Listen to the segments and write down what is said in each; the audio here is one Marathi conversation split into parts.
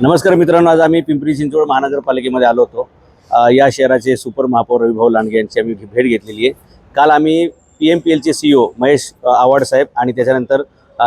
नमस्कार मित्रांनो, आज आम्ही पिंपरी चिंचवड महानगरपालिकेमध्ये आलो होतो। या शहराचे सुपर महापौर रविभाऊ लांडगे यांची आम्ही भेट घेतलेली आहे। काल आम्ही PMPLचे CEO महेश आव्हाड साहेब आणि त्याच्यानंतर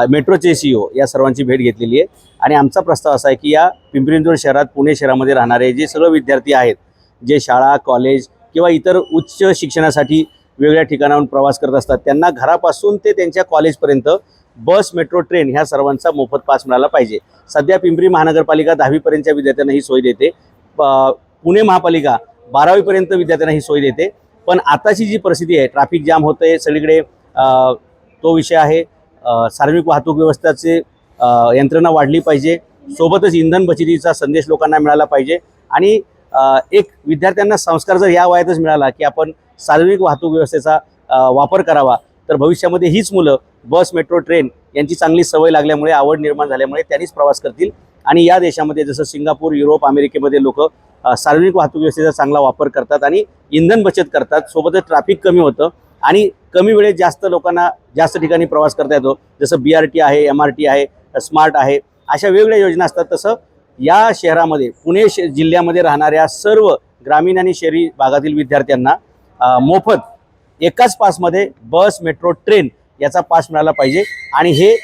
मेट्रोचे CEO या सर्वांची भेट घेतलेली आहे आणि आमचा प्रस्ताव असा आहे की या पिंपरी चिंचवड शहरात पुणे शहरामध्ये राहणारे जे सगळे विद्यार्थी आहेत, जे शाळा कॉलेज किंवा इतर उच्च शिक्षणासाठी वेगळ्या ठिकाणाहून प्रवास करत असतात, त्यांना घरापासून ते त्यांच्या कॉलेजपर्यंत बस मेट्रो ट्रेन ह्या सर्वांचा मोफत पास मिळाला पाहिजे। सध्या पिंपरी महानगरपालिका 10वी पर्यंतच्या विद्यार्थ्यांना ही सोय देते, पुणे महापालिका 12वी पर्यंत विद्यार्थ्यांना ही सोय देते। पण आताची जी परिस्थिती आहे, ट्रॅफिक जाम होते सगळीकडे, तो विषय आहे। सार्वजनिक वाहतूक व्यवस्थेचे यंत्रणा वाढली पाहिजे, सोबतच इंधन बचतीचा संदेश लोकांना मिळाला पाहिजे आणि एक विद्यार्थ्यांना संस्कार जर या वयातच मिळाला की आपण सार्वजनिक वाहतूक व्यवस्थेचा वापर करावा, तर भविष्यामध्ये हीच मुलं बस मेट्रो ट्रेन यांची चांगली सवय लागल्यामुळे, आवड निर्माण झाल्यामुळे त्यांनीच प्रवास करतील आणि या देशामध्ये जसं सिंगापूर, युरोप, अमेरिकेमध्ये लोक सार्वजनिक वाहतूक व्यवस्थेचा चांगला वापर करतात आणि इंधन बचत करतात, सोबतच ट्रॅफिक कमी होतं आणि कमी वेळेत जास्त लोकांना जास्त ठिकाणी प्रवास करता येतो। जसं BRT आहे, MRT आहे, स्मार्ट आहे, अशा वेगवेगळ्या योजना असतात। तसं या शहरामध्ये पुणे जिल्ह्यामध्ये राहणाऱ्या सर्व ग्रामीण आणि शहरी भागातील विद्यार्थ्यांना मोफत एकाच पासमध्ये बस मेट्रो ट्रेन याचा पास मिळाला पाहिजे आणि हे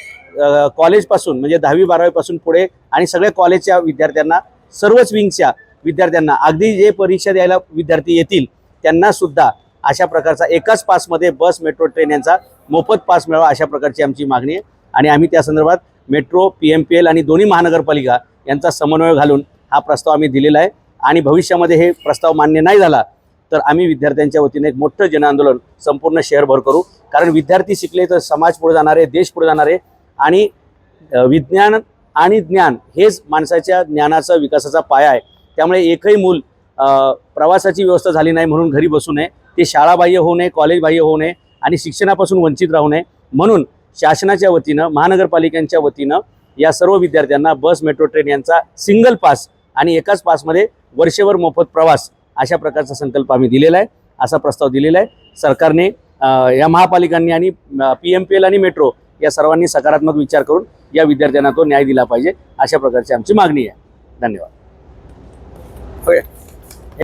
कॉलेजपासून म्हणजे 10वी 12वी पासून पुढे आणि सगळ्या कॉलेजच्या विद्यार्थ्यांना, सर्वच विंगच्या विद्यार्थ्यांना, अगदी जे परीक्षा द्यायला विद्यार्थी येतील त्यांना सुद्धा अशा प्रकारचा एकाच पासमध्ये बस मेट्रो ट्रेन यांचा मोफत पास मिळावा, अशा प्रकारची आमची मागणी आहे आणि आम्ही त्या संदर्भात मेट्रो, PMPL आणि दोन्ही महानगरपालिका यांचा समन्वय घालून हा प्रस्ताव आम्ही दिलेला आहे आणि भविष्यामध्ये हे प्रस्ताव मान्य नाही झाला तर आम्ही विद्यार्थ्यांच्या वतीने एक मोठं जनआंदोलन संपूर्ण शहरभर करू। कारण विद्यार्थी शिकले तर समाज पुढे जाणार आहे, देश पुढे जाणार आहे आणि विज्ञान आणि ज्ञान हेच माणसाच्या ज्ञानाचा विकासाचा पाया आहे। त्यामुळे एकही मूल प्रवासाची व्यवस्था झाली नाही म्हणून घरी बसू नये, ते शाळाबाह्य होऊ नये, कॉलेजबाह्य होऊ नये आणि शिक्षणापासून वंचित राहू नये। म्हणून शासनाच्या वतीनं, महानगरपालिकांच्या वतीनं या सर्व विद्यार्थ्यांना बस मेट्रो ट्रेन यांचा सिंगल पास आणि एकाच पासमध्ये वर्षभर मोफत प्रवास अशा प्रकारचा संकल्प आम्ही दिलेला आहे, असा प्रस्ताव दिलेला आहे। सरकारने, या महापालिकांनी आणि PMPL आणि मेट्रो या सर्वांनी सकारात्मक विचार करून या विद्यार्थ्यांना तो न्याय दिला पाहिजे, अशा प्रकारची आमची मागणी आहे। धन्यवाद।